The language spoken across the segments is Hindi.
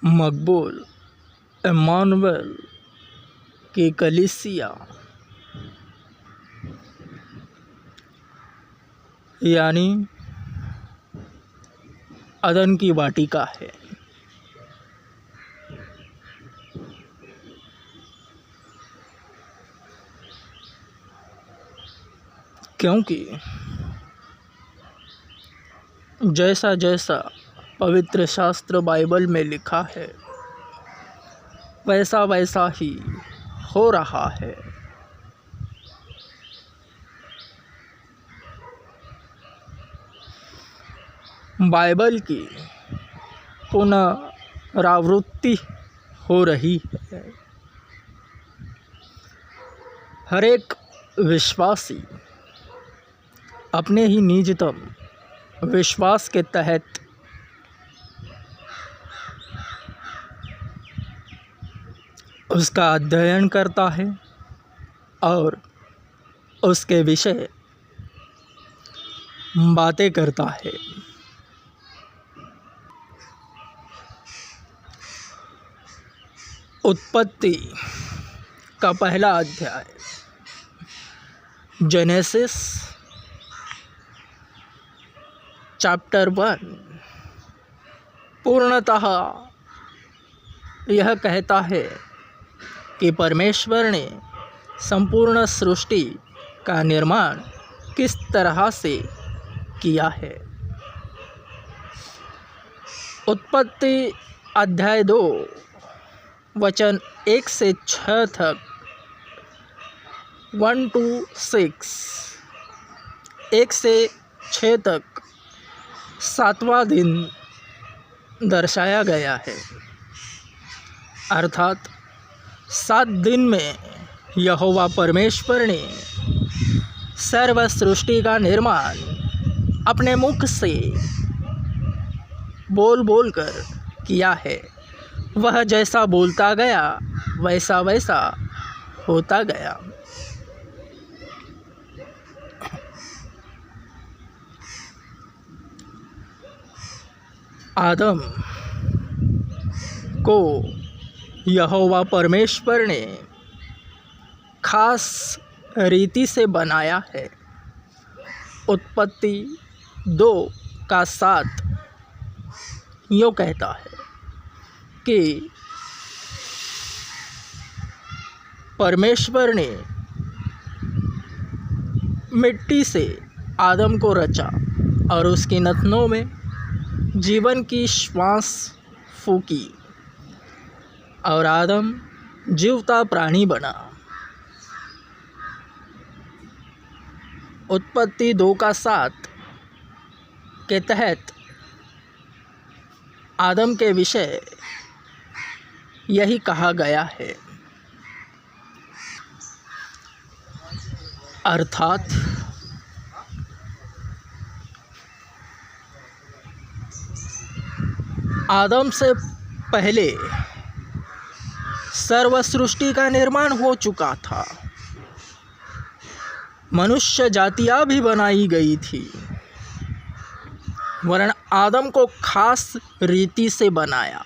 मकबूल इम्मानुएल की कलीसिया यानी अदन की वाटिका है, क्योंकि जैसा जैसा पवित्र शास्त्र बाइबल में लिखा है वैसा वैसा ही हो रहा है। बाइबल की पुनरावृत्ति हो रही है। हर एक विश्वासी अपने ही निजतम विश्वास के तहत उसका अध्ययन करता है और उसके विषय बातें करता है। उत्पत्ति का पहला अध्याय जेनेसिस चैप्टर 1 पूर्णतः यह कहता है कि परमेश्वर ने संपूर्ण सृष्टि का निर्माण किस तरह से किया है। उत्पत्ति अध्याय 2 वचन 1 से 6 तक 1 to 6 1 से 6 तक 7वां दिन दर्शाया गया है। अर्थात 7 दिन में यहोवा परमेश्वर ने सर्व सृष्टि का निर्माण अपने मुख से बोल बोल कर किया है। वह जैसा बोलता गया वैसा वैसा होता गया। आदम को यहोवा परमेश्वर ने खास रीति से बनाया है। उत्पत्ति 2 का 7 यूँ कहता है कि परमेश्वर ने मिट्टी से आदम को रचा और उसकी नथनों में जीवन की श्वास फूकी और आदम जीवता प्राणी बना। उत्पत्ति 2 का 7 के तहत आदम के विषय यही कहा गया है। अर्थात आदम से पहले सर्व सृष्टि का निर्माण हो चुका था। मनुष्य जातियां भी बनाई गई थी, वरन आदम को खास रीति से बनाया।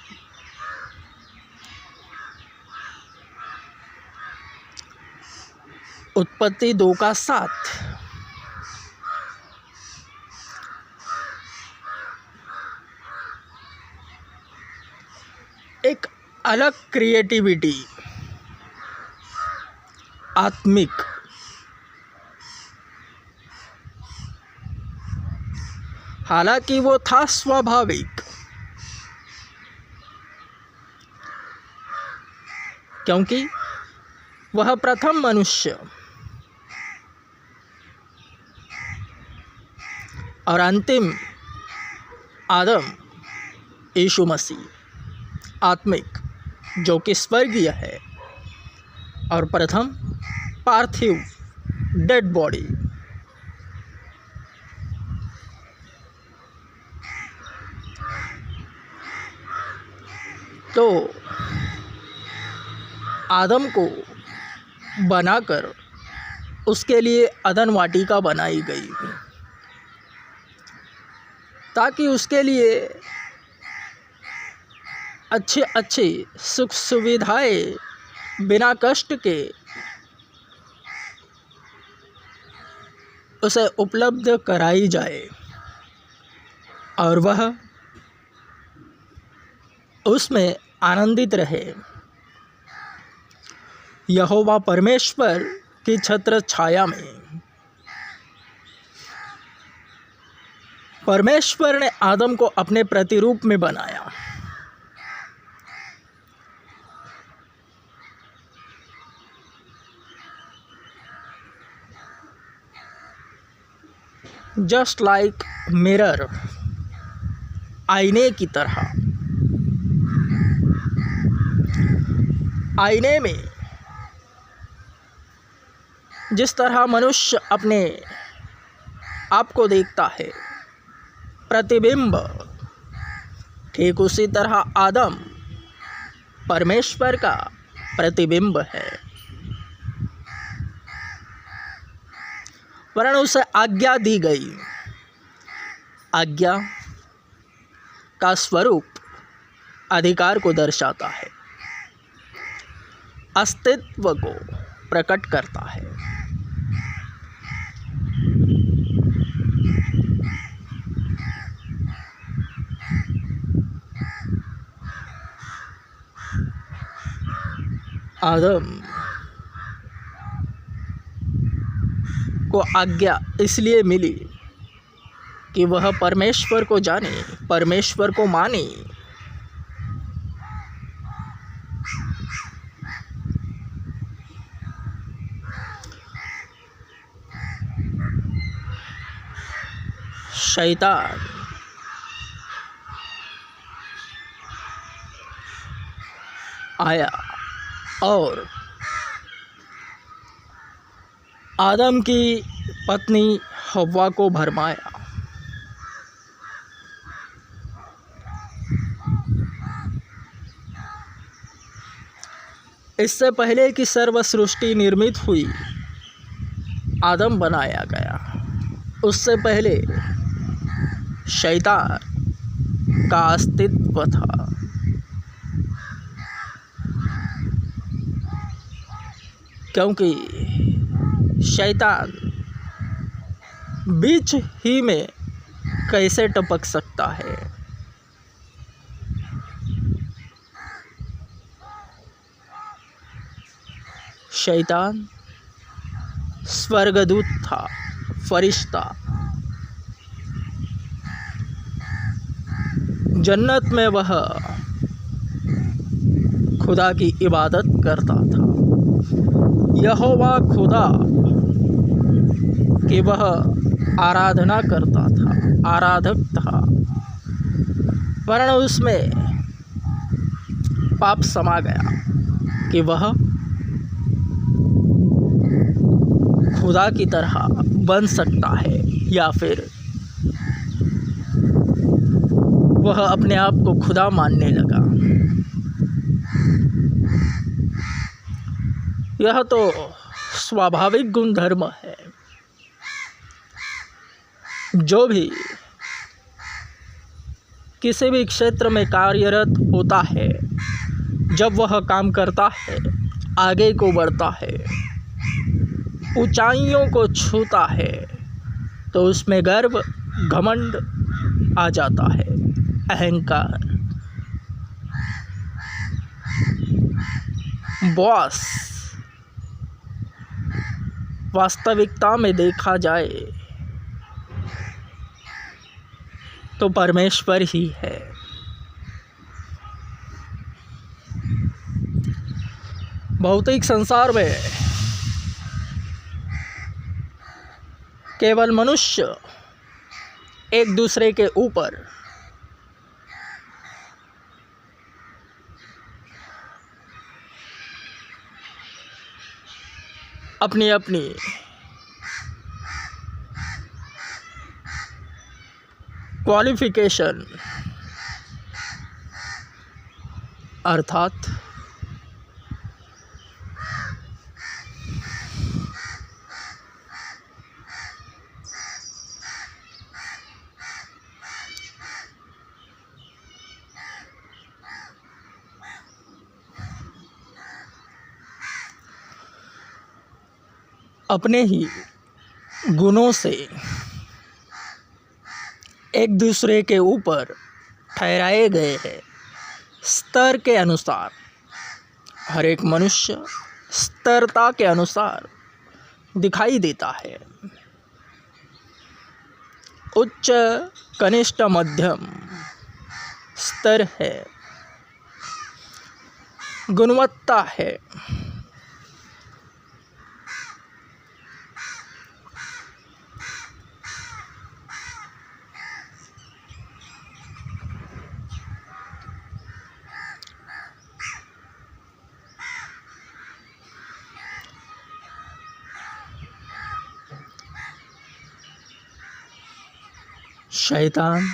उत्पत्ति 2 का 7 एक अलग क्रिएटिविटी, आत्मिक, हालांकि वो था स्वाभाविक, क्योंकि वह प्रथम मनुष्य और अंतिम आदम यीशु मसीह आत्मिक जो कि स्वर्गीय है और प्रथम पार्थिव डेड बॉडी। तो आदम को बनाकर उसके लिए अदन वाटिका बनाई गई ताकि उसके लिए अच्छी अच्छी सुख सुविधाएं बिना कष्ट के उसे उपलब्ध कराई जाए और वह उसमें आनंदित रहे। यहोवा परमेश्वर की छत्र छाया में परमेश्वर ने आदम को अपने प्रतिरूप में बनाया। जस्ट लाइक मिरर, आईने की तरह। आईने में जिस तरह मनुष्य अपने आप को देखता है, प्रतिबिंब, ठीक उसी तरह आदम परमेश्वर का प्रतिबिंब है। वरन उसे आज्ञा दी गई। आज्ञा का स्वरूप अधिकार को दर्शाता है, अस्तित्व को प्रकट करता है। आदम को आज्ञा इसलिए मिली कि वह परमेश्वर को जाने, परमेश्वर को माने। शैतान आया और आदम की पत्नी हव्वा को भरमाया। इससे पहले कि सर्व सृष्टि निर्मित हुई, आदम बनाया गया। उससे पहले शैतान का अस्तित्व था। क्योंकि शैतान बीच ही में कैसे टपक सकता है। शैतान स्वर्गदूत था, फरिश्ता। जन्नत में वह खुदा की इबादत करता था। यहोवा खुदा की वह आराधना करता था, आराधक था। वरन उसमें पाप समा गया कि वह खुदा की तरह बन सकता है, या फिर वह अपने आप को खुदा मानने लगा। यह तो स्वाभाविक गुणधर्म है। जो भी किसी भी क्षेत्र में कार्यरत होता है, जब वह काम करता है, आगे को बढ़ता है, ऊंचाइयों को छूता है, तो उसमें गर्व, घमंड आ जाता है, अहंकार। बॉस वास्तविकता में देखा जाए तो परमेश्वर ही है। भौतिक संसार में केवल मनुष्य एक दूसरे के ऊपर अपनी अपनी क्वालिफिकेशन अर्थात अपने ही गुणों से एक दूसरे के ऊपर ठहराए गए हैं। स्तर के अनुसार हर एक मनुष्य स्तरता के अनुसार दिखाई देता है। उच्च, कनिष्ठ, मध्यम स्तर है, गुणवत्ता है। शैतान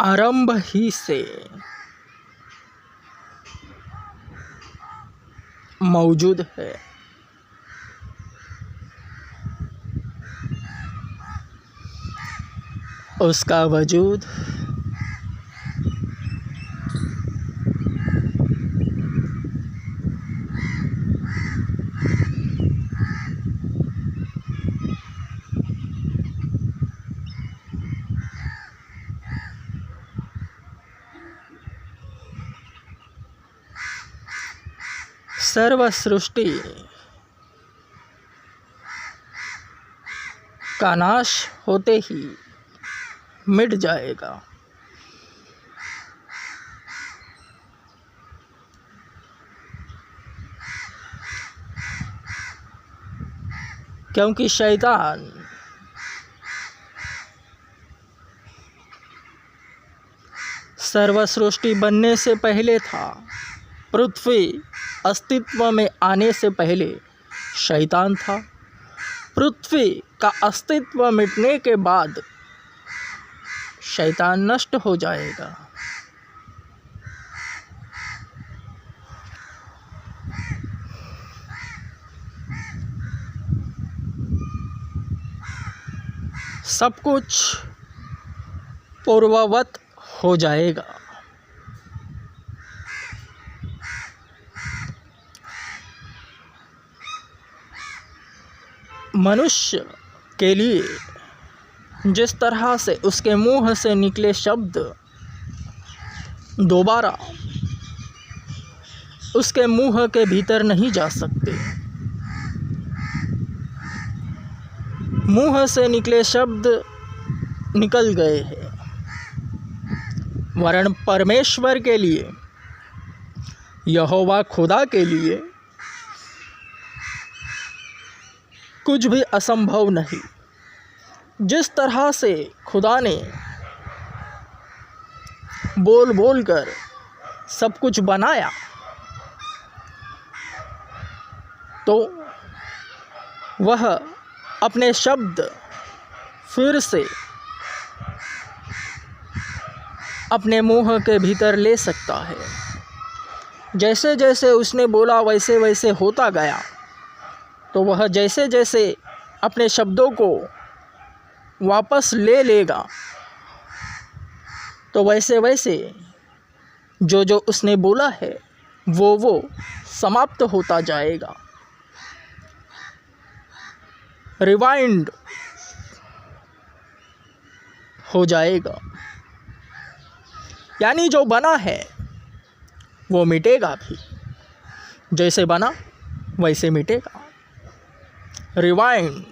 आरंभ ही से मौजूद है। उसका वजूद सर्व सृष्टि का नाश होते ही मिट जाएगा। क्योंकि शैतान सर्व सृष्टि बनने से पहले था। पृथ्वी अस्तित्व में आने से पहले शैतान था। पृथ्वी का अस्तित्व मिटने के बाद शैतान नष्ट हो जाएगा। सब कुछ पूर्ववत हो जाएगा। मनुष्य के लिए जिस तरह से उसके मुंह से निकले शब्द दोबारा उसके मुंह के भीतर नहीं जा सकते, मुंह से निकले शब्द निकल गए हैं, वरन परमेश्वर के लिए, यहोवा खुदा के लिए कुछ भी असंभव नहीं। जिस तरह से खुदा ने बोल बोल कर सब कुछ बनाया, तो वह अपने शब्द फिर से अपने मुंह के भीतर ले सकता है। जैसे जैसे उसने बोला वैसे वैसे होता गया। तो वह जैसे जैसे अपने शब्दों को वापस ले लेगा, तो वैसे वैसे जो जो उसने बोला है वो समाप्त होता जाएगा। रिवाइंड हो जाएगा। यानी जो बना है वो मिटेगा भी, जैसे बना वैसे मिटेगा। रिवाइंड,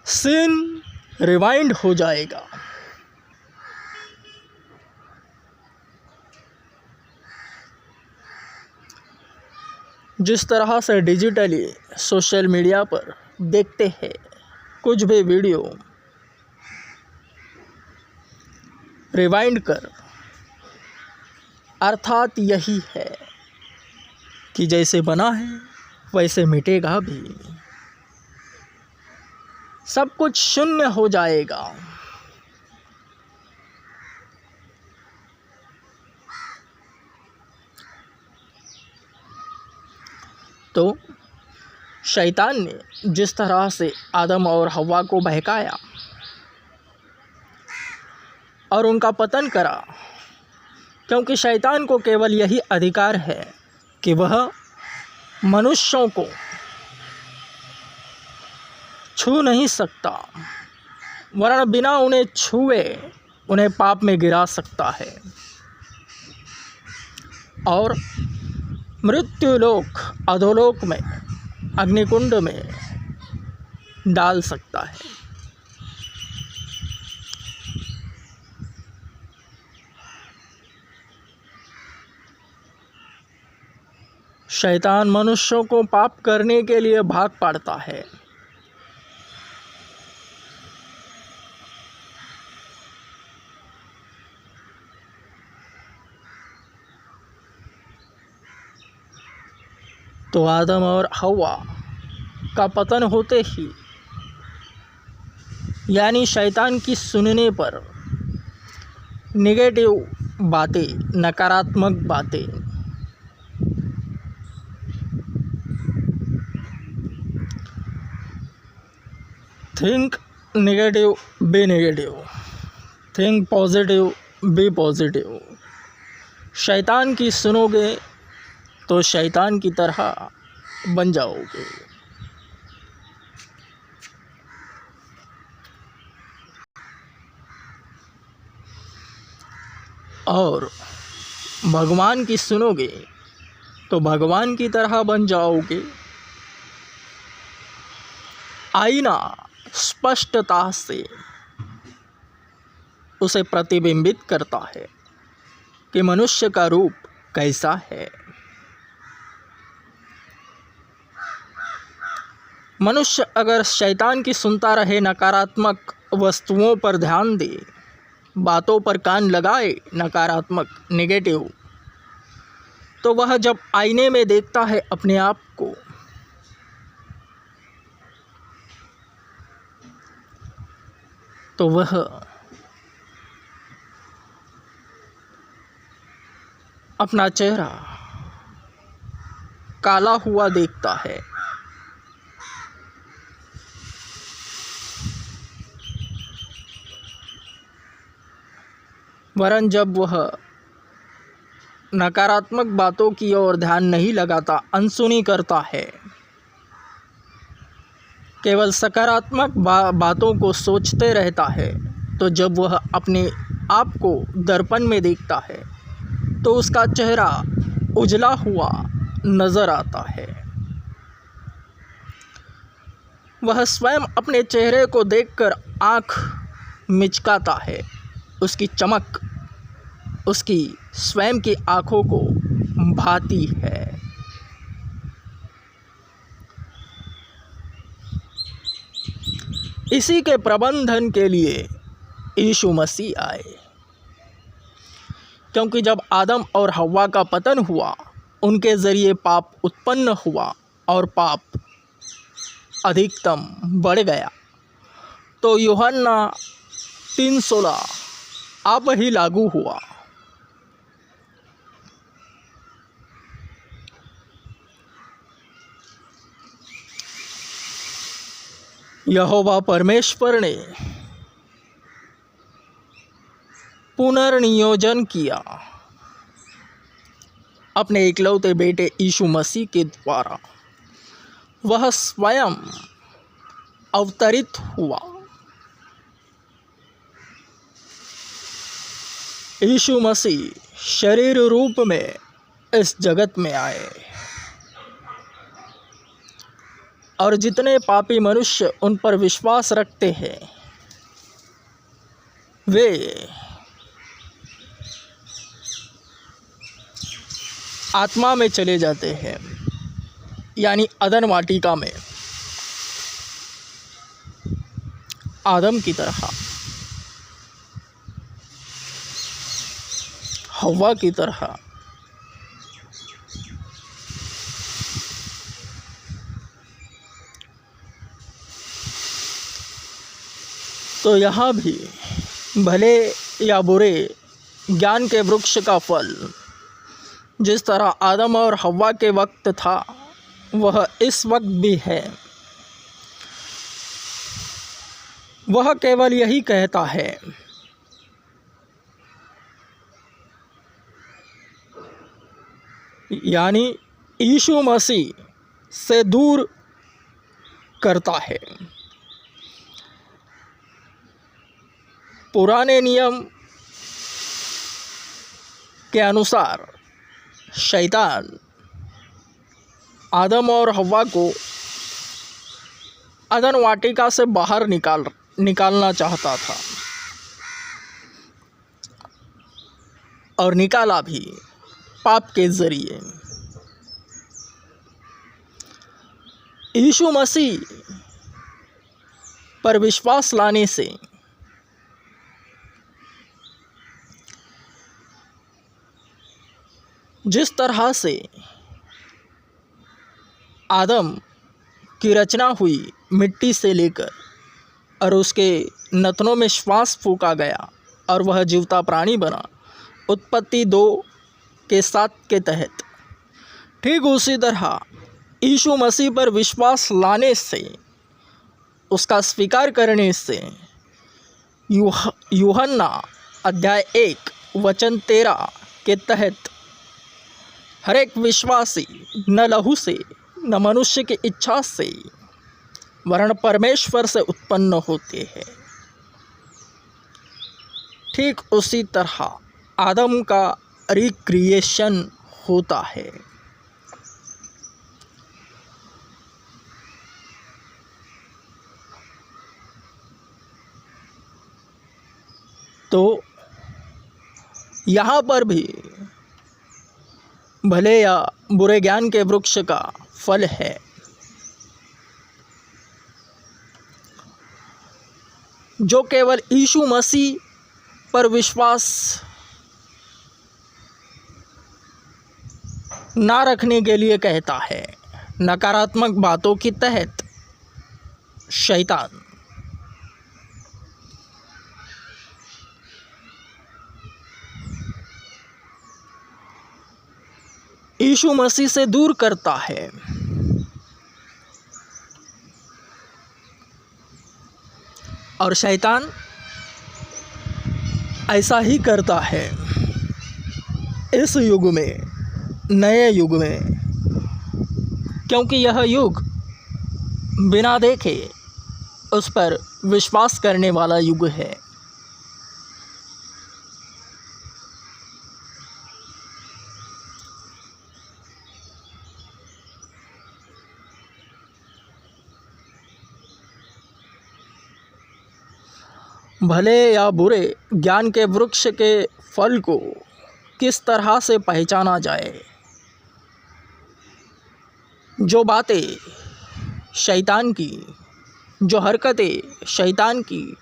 सीन रिवाइंड हो जाएगा। जिस तरह से डिजिटली सोशल मीडिया पर देखते हैं कुछ भी वीडियो रिवाइंड कर, अर्थात यही है कि जैसे बना है वैसे मिटेगा भी। सब कुछ शून्य हो जाएगा। तो शैतान ने जिस तरह से आदम और हव्वा को बहकाया और उनका पतन करा, क्योंकि शैतान को केवल यही अधिकार है कि वह मनुष्यों को छू नहीं सकता, वरन बिना उन्हें छुए उन्हें पाप में गिरा सकता है और मृत्युलोक अधोलोक में अग्निकुंड में डाल सकता है। शैतान मनुष्यों को पाप करने के लिए भाग पड़ता है। तो आदम और हव्वा का पतन होते ही, यानी शैतान की सुनने पर नेगेटिव बातें, नकारात्मक बातें, think negative be negative, think positive be positive, शैतान की सुनोगे तो शैतान की तरह बन जाओगे। और भगवान की सुनोगे तो भगवान की तरह बन जाओगे। आईना स्पष्टता से उसे प्रतिबिंबित करता है कि मनुष्य का रूप कैसा है। मनुष्य अगर शैतान की सुनता रहे, नकारात्मक वस्तुओं पर ध्यान दे, बातों पर कान लगाए, नकारात्मक नेगेटिव, तो वह जब आईने में देखता है अपने आप को, तो वह अपना चेहरा काला हुआ देखता है। वरन जब वह नकारात्मक बातों की ओर ध्यान नहीं लगाता, अनसुनी करता है, केवल सकारात्मक बातों को सोचते रहता है, तो जब वह अपने आप को दर्पण में देखता है तो उसका चेहरा उजला हुआ नज़र आता है। वह स्वयं अपने चेहरे को देखकर आँख मिचकाता है। उसकी चमक उसकी स्वयं की आँखों को भाती है। इसी के प्रबंधन के लिए यीशु मसीह आए, क्योंकि जब आदम और हव्वा का पतन हुआ, उनके ज़रिए पाप उत्पन्न हुआ और पाप अधिकतम बढ़ गया, तो यूहन्ना 3:16 आप ही लागू हुआ। यहोवा परमेश्वर ने पुनर्नियोजन किया अपने इकलौते बेटे यीशु मसीह के द्वारा। वह स्वयं अवतरित हुआ। यीशु मसीह शरीर रूप में इस जगत में आए और जितने पापी मनुष्य उन पर विश्वास रखते हैं, वे आत्मा में चले जाते हैं, यानी अदन वाटिका में आदम की तरह, हव्वा की तरह। तो यहाँ भी भले या बुरे ज्ञान के वृक्ष का फल जिस तरह आदम और हव्वा के वक्त था, वह इस वक्त भी है। वह केवल यही कहता है यानी यीशु मसीह से दूर करता है। पुराने नियम के अनुसार शैतान आदम और हव्वा को अदन वाटिका से बाहर निकालना चाहता था और निकाला भी पाप के जरिए। यीशु मसीह पर विश्वास लाने से जिस तरह से आदम की रचना हुई मिट्टी से लेकर और उसके नथनों में श्वास फूंका गया और वह जीवता प्राणी बना, उत्पत्ति 2:7 के तहत, ठीक उसी तरह यीशु मसीह पर विश्वास लाने से, उसका स्वीकार करने से यूहन्ना अध्याय 1:13 के तहत हर एक विश्वासी न लहू से न मनुष्य की इच्छा से वरन परमेश्वर से उत्पन्न होते हैं। ठीक उसी तरह आदम का रिक्रिएशन होता है। तो यहाँ पर भी भले या बुरे ज्ञान के वृक्ष का फल है। जो केवल यीशु मसीह पर विश्वास ना रखने के लिए कहता है, नकारात्मक बातों के तहत शैतान यीशु मसीह से दूर करता है। और शैतान ऐसा ही करता है इस युग में, नए युग में, क्योंकि यह युग बिना देखे उस पर विश्वास करने वाला युग है। भले या बुरे ज्ञान के वृक्ष के फल को किस तरह से पहचाना जाए? जो बातें शैतान की, जो हरकतें शैतान की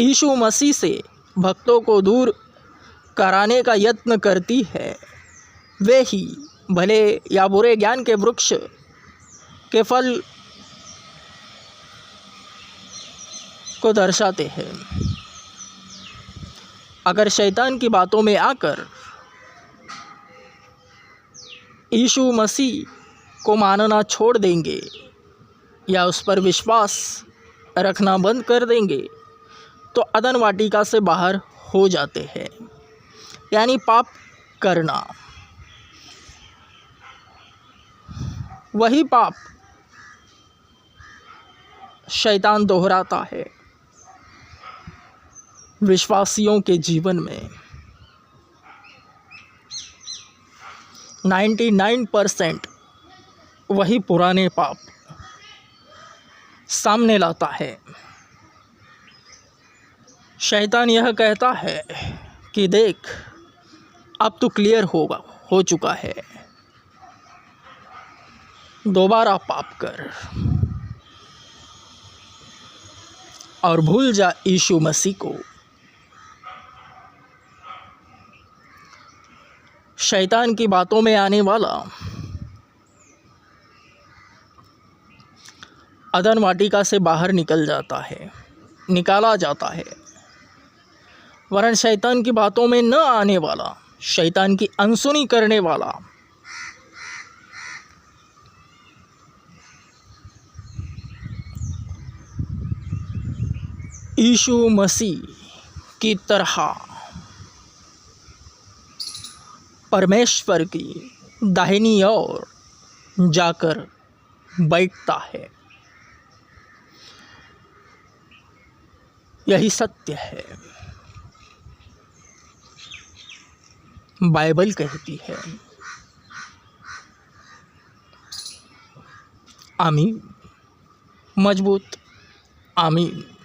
यीशु मसीह से भक्तों को दूर कराने का यत्न करती है, वे ही भले या बुरे ज्ञान के वृक्ष के फल को दर्शाते हैं। अगर शैतान की बातों में आकर यीशु मसीह को मानना छोड़ देंगे या उस पर विश्वास रखना बंद कर देंगे तो अदन वाटिका से बाहर हो जाते हैं, यानी पाप करना। वही पाप शैतान दोहराता है विश्वासियों के जीवन में। 99% वही पुराने पाप सामने लाता है। शैतान यह कहता है कि देख, अब तो क्लियर हो चुका है, दोबारा पाप कर और भूल जा यीशु मसीह को। शैतान की बातों में आने वाला अदन वाटिका से बाहर निकाला जाता है, वरन शैतान की बातों में न आने वाला, शैतान की अनसुनी करने वाला यीशु मसीह की तरह परमेश्वर की दाहिनी ओर जाकर बैठता है। यही सत्य है। बाइबल कहती है। आमीन। मजबूत आमीन।